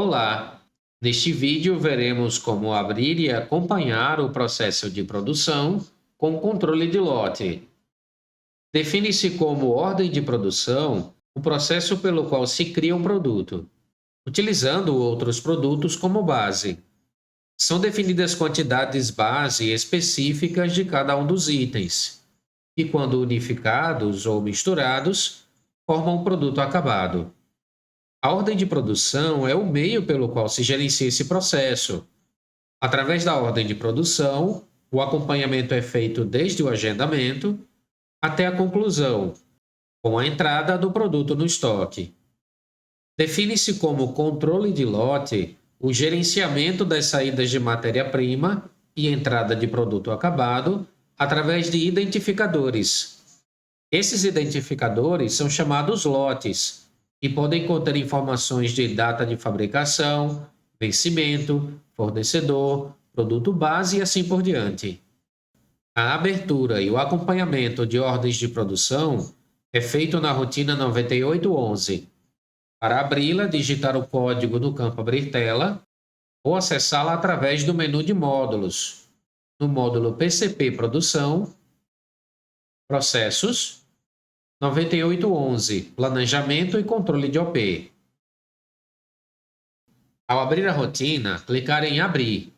Olá! Neste vídeo veremos como abrir e acompanhar o processo de produção com controle de lote. Define-se como ordem de produção o processo pelo qual se cria um produto, utilizando outros produtos como base. São definidas quantidades base específicas de cada um dos itens, e quando unificados ou misturados, formam um produto acabado. A ordem de produção é o meio pelo qual se gerencia esse processo. Através da ordem de produção, o acompanhamento é feito desde o agendamento até a conclusão, com a entrada do produto no estoque. Define-se como controle de lote o gerenciamento das saídas de matéria-prima e entrada de produto acabado através de identificadores. Esses identificadores são chamados lotes e podem conter informações de data de fabricação, vencimento, fornecedor, produto base e assim por diante. A abertura e o acompanhamento de ordens de produção é feito na rotina 9811. Para abri-la, digitar o código no campo Abrir Tela ou acessá-la através do menu de módulos, no módulo PCP Produção, Processos, 9811, Planejamento e Controle de OP. Ao abrir a rotina, clicar em Abrir.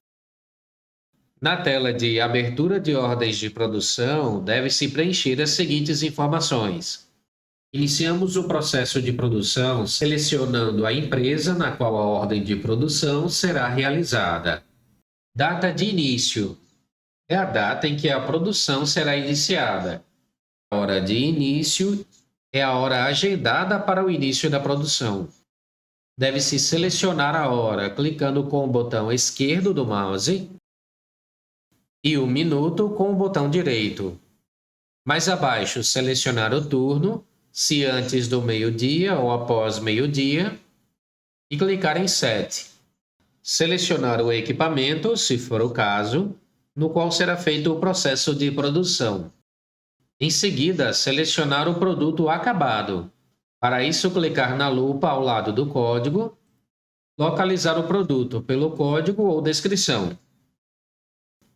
Na tela de Abertura de Ordens de Produção, deve-se preencher as seguintes informações. Iniciamos o processo de produção selecionando a empresa na qual a ordem de produção será realizada. Data de início é a data em que a produção será iniciada. A hora de início é a hora agendada para o início da produção. Deve-se selecionar a hora clicando com o botão esquerdo do mouse e o minuto com o botão direito. Mais abaixo, selecionar o turno, se antes do meio-dia ou após meio-dia, e clicar em Set. Selecionar o equipamento, se for o caso, no qual será feito o processo de produção. Em seguida, selecionar o produto acabado. Para isso, clicar na lupa ao lado do código, localizar o produto pelo código ou descrição.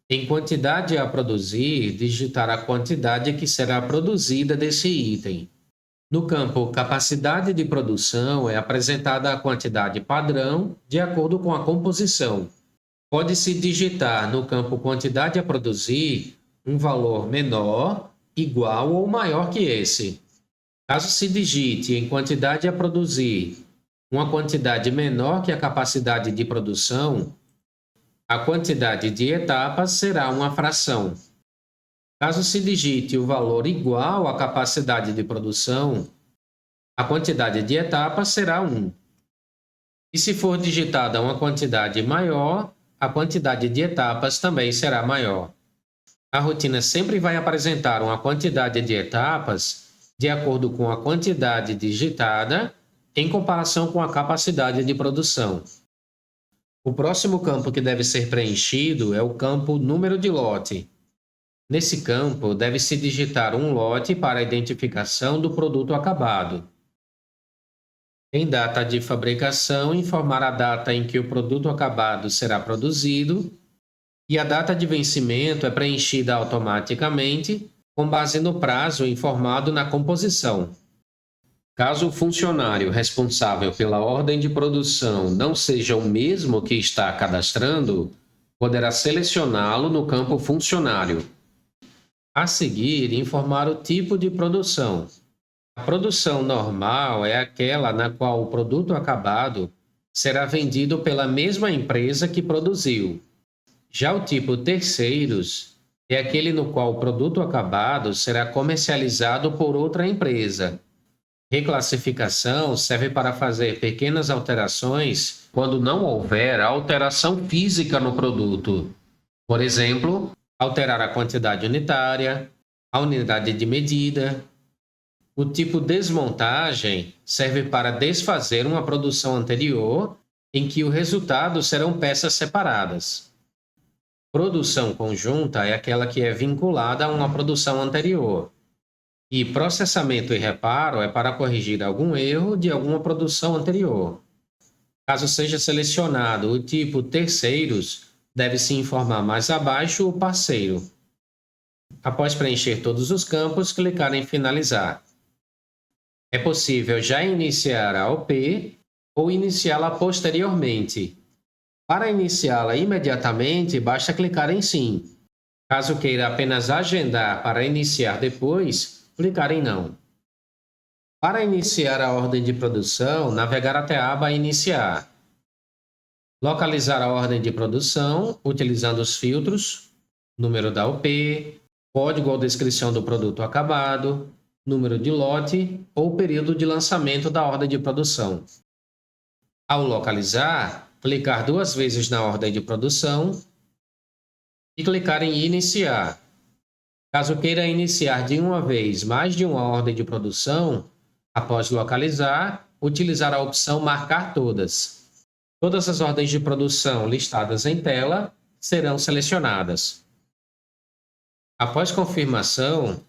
Em quantidade a produzir, digitar a quantidade que será produzida desse item. No campo Capacidade de produção é apresentada a quantidade padrão de acordo com a composição. Pode-se digitar no campo Quantidade a produzir um valor menor, igual ou maior que esse. Caso se digite em quantidade a produzir uma quantidade menor que a capacidade de produção, a quantidade de etapas será uma fração. Caso se digite o valor igual à capacidade de produção, a quantidade de etapas será 1. E se for digitada uma quantidade maior, a quantidade de etapas também será maior. A rotina sempre vai apresentar uma quantidade de etapas de acordo com a quantidade digitada em comparação com a capacidade de produção. O próximo campo que deve ser preenchido é o campo Número de lote. Nesse campo, deve-se digitar um lote para a identificação do produto acabado. Em data de fabricação, informar a data em que o produto acabado será produzido, e a data de vencimento é preenchida automaticamente com base no prazo informado na composição. Caso o funcionário responsável pela ordem de produção não seja o mesmo que está cadastrando, poderá selecioná-lo no campo Funcionário. A seguir, informar o tipo de produção. A produção normal é aquela na qual o produto acabado será vendido pela mesma empresa que produziu. Já o tipo Terceiros é aquele no qual o produto acabado será comercializado por outra empresa. Reclassificação serve para fazer pequenas alterações quando não houver alteração física no produto. Por exemplo, alterar a quantidade unitária, a unidade de medida. O tipo Desmontagem serve para desfazer uma produção anterior em que o resultado serão peças separadas. Produção conjunta é aquela que é vinculada a uma produção anterior. E processamento e reparo é para corrigir algum erro de alguma produção anterior. Caso seja selecionado o tipo terceiros, deve-se informar mais abaixo o parceiro. Após preencher todos os campos, clicar em finalizar. É possível já iniciar a OP ou iniciá-la posteriormente. Para iniciá-la imediatamente, basta clicar em sim. Caso queira apenas agendar para iniciar depois, clicar em não. Para iniciar a ordem de produção, navegar até a aba Iniciar. Localizar a ordem de produção utilizando os filtros, número da OP, código ou descrição do produto acabado, número de lote ou período de lançamento da ordem de produção. Ao localizar, clicar 2 vezes na ordem de produção e clicar em Iniciar. Caso queira iniciar de uma vez mais de uma ordem de produção, após localizar, utilizar a opção Marcar Todas. Todas as ordens de produção listadas em tela serão selecionadas. Após confirmação,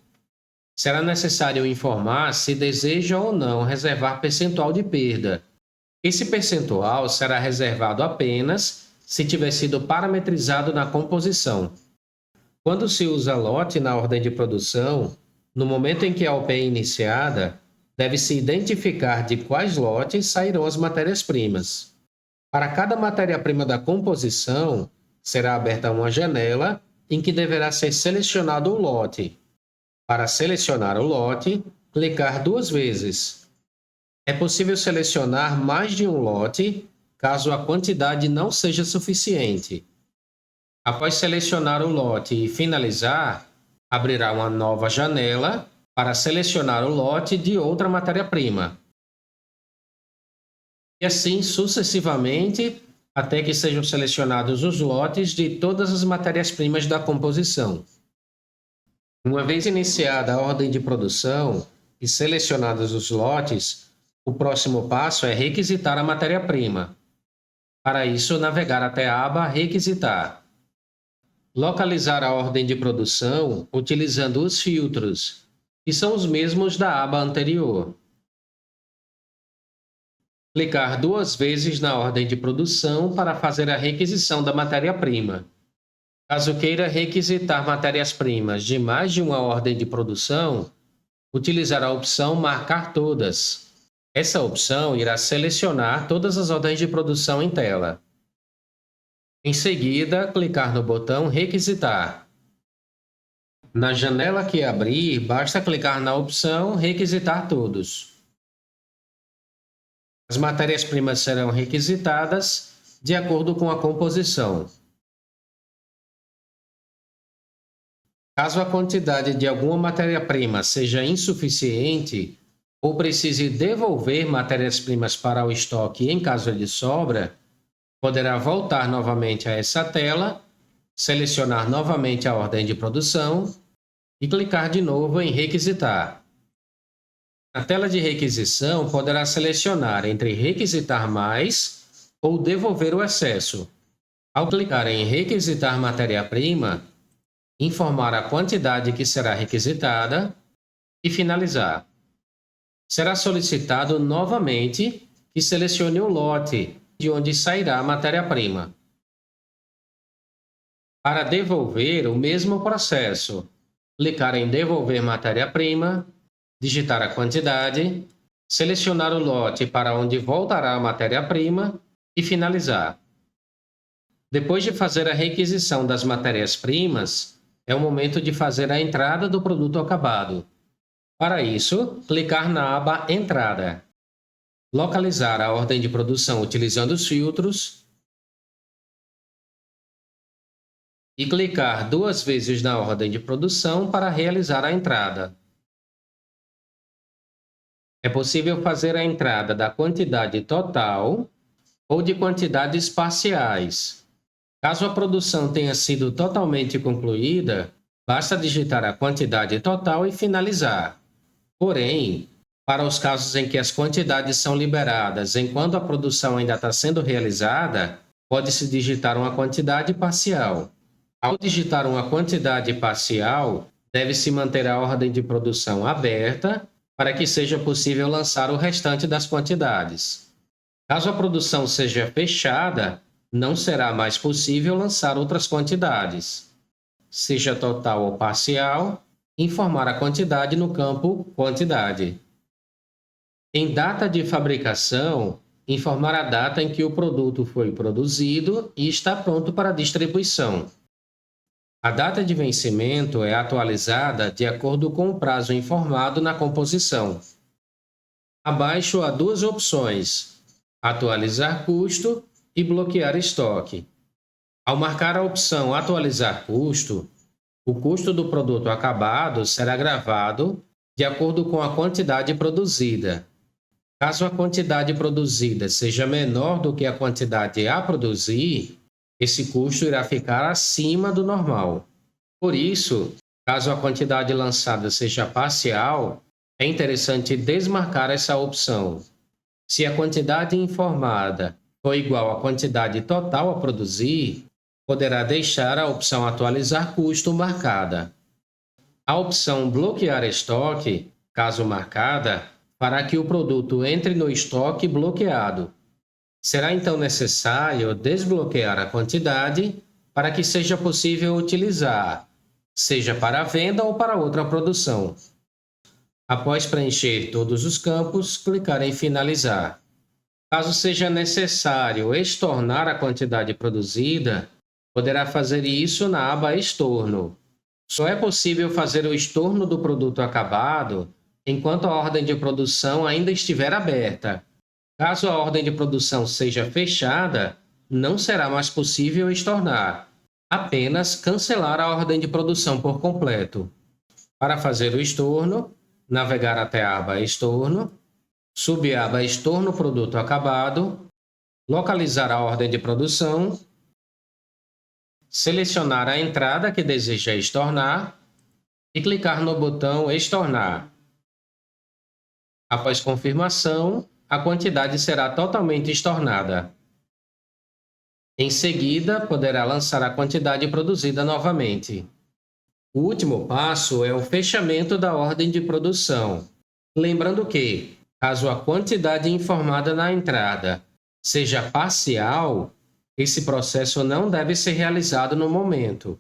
será necessário informar se deseja ou não reservar percentual de perda. Esse percentual será reservado apenas se tiver sido parametrizado na composição. Quando se usa lote na ordem de produção, no momento em que a OP é iniciada, deve-se identificar de quais lotes sairão as matérias-primas. Para cada matéria-prima da composição, será aberta uma janela em que deverá ser selecionado o lote. Para selecionar o lote, clicar 2 vezes. É possível selecionar mais de um lote, caso a quantidade não seja suficiente. Após selecionar o lote e finalizar, abrirá uma nova janela para selecionar o lote de outra matéria-prima. E assim sucessivamente, até que sejam selecionados os lotes de todas as matérias-primas da composição. Uma vez iniciada a ordem de produção e selecionados os lotes, o próximo passo é requisitar a matéria-prima. Para isso, navegar até a aba Requisitar. Localizar a ordem de produção utilizando os filtros, que são os mesmos da aba anterior. Clicar 2 vezes na ordem de produção para fazer a requisição da matéria-prima. Caso queira requisitar matérias-primas de mais de uma ordem de produção, utilizar a opção Marcar Todas. Essa opção irá selecionar todas as ordens de produção em tela. Em seguida, clicar no botão Requisitar. Na janela que abrir, basta clicar na opção Requisitar Todos. As matérias-primas serão requisitadas de acordo com a composição. Caso a quantidade de alguma matéria-prima seja insuficiente ou precise devolver matérias-primas para o estoque em caso de sobra, poderá voltar novamente a essa tela, selecionar novamente a ordem de produção e clicar de novo em Requisitar. Na tela de requisição, poderá selecionar entre requisitar mais ou devolver o excesso. Ao clicar em Requisitar matéria-prima, informar a quantidade que será requisitada e finalizar. Será solicitado novamente que selecione o lote de onde sairá a matéria-prima. Para devolver, o mesmo processo. Clicar em Devolver matéria-prima, digitar a quantidade, selecionar o lote para onde voltará a matéria-prima e finalizar. Depois de fazer a requisição das matérias-primas, é o momento de fazer a entrada do produto acabado. Para isso, clicar na aba Entrada. Localizar a ordem de produção utilizando os filtros e clicar 2 vezes na ordem de produção para realizar a entrada. É possível fazer a entrada da quantidade total ou de quantidades parciais. Caso a produção tenha sido totalmente concluída, basta digitar a quantidade total e finalizar. Porém, para os casos em que as quantidades são liberadas enquanto a produção ainda está sendo realizada, pode-se digitar uma quantidade parcial. Ao digitar uma quantidade parcial, deve-se manter a ordem de produção aberta para que seja possível lançar o restante das quantidades. Caso a produção seja fechada, não será mais possível lançar outras quantidades, seja total ou parcial, informar a quantidade no campo quantidade. Em data de fabricação, informar a data em que o produto foi produzido e está pronto para distribuição. A data de vencimento é atualizada de acordo com o prazo informado na composição. Abaixo há duas opções: atualizar custo e bloquear estoque. Ao marcar a opção atualizar custo, o custo do produto acabado será gravado de acordo com a quantidade produzida. Caso a quantidade produzida seja menor do que a quantidade a produzir, esse custo irá ficar acima do normal. Por isso, caso a quantidade lançada seja parcial, é interessante desmarcar essa opção. Se a quantidade informada for igual à quantidade total a produzir, poderá deixar a opção atualizar custo marcada. A opção bloquear estoque, caso marcada, fará que o produto entre no estoque bloqueado. Será então necessário desbloquear a quantidade para que seja possível utilizar, seja para a venda ou para outra produção. Após preencher todos os campos, clicar em finalizar. Caso seja necessário estornar a quantidade produzida, poderá fazer isso na aba Estorno. Só é possível fazer o estorno do produto acabado enquanto a ordem de produção ainda estiver aberta. Caso a ordem de produção seja fechada, não será mais possível estornar, apenas cancelar a ordem de produção por completo. Para fazer o estorno, navegar até a aba Estorno, subir a aba Estorno Produto Acabado, localizar a ordem de produção, selecionar a entrada que deseja estornar e clicar no botão Estornar. Após confirmação, a quantidade será totalmente estornada. Em seguida, poderá lançar a quantidade produzida novamente. O último passo é o fechamento da ordem de produção. Lembrando que, caso a quantidade informada na entrada seja parcial, esse processo não deve ser realizado no momento,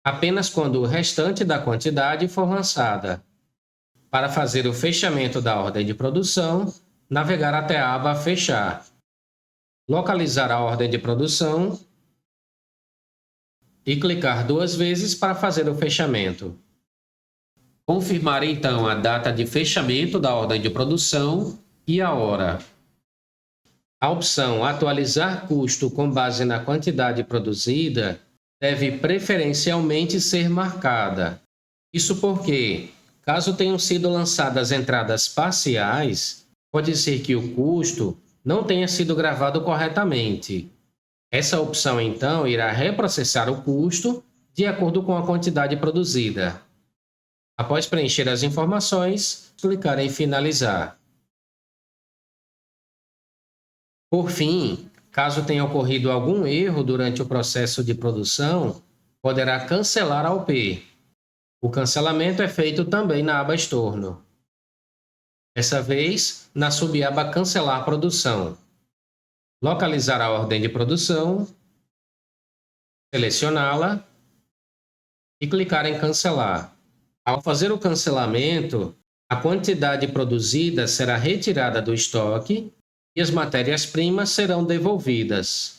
apenas quando o restante da quantidade for lançada. Para fazer o fechamento da ordem de produção, navegar até a aba Fechar, localizar a ordem de produção e clicar duas vezes para fazer o fechamento. Confirmar então a data de fechamento da ordem de produção e a hora. A opção Atualizar custo com base na quantidade produzida deve preferencialmente ser marcada. Isso porque, caso tenham sido lançadas entradas parciais, pode ser que o custo não tenha sido gravado corretamente. Essa opção, então, irá reprocessar o custo de acordo com a quantidade produzida. Após preencher as informações, clicar em Finalizar. Por fim, caso tenha ocorrido algum erro durante o processo de produção, poderá cancelar a OP. O cancelamento é feito também na aba Estorno. Dessa vez, na subaba Cancelar produção. Localizar a ordem de produção, selecioná-la e clicar em Cancelar. Ao fazer o cancelamento, a quantidade produzida será retirada do estoque e as matérias-primas serão devolvidas.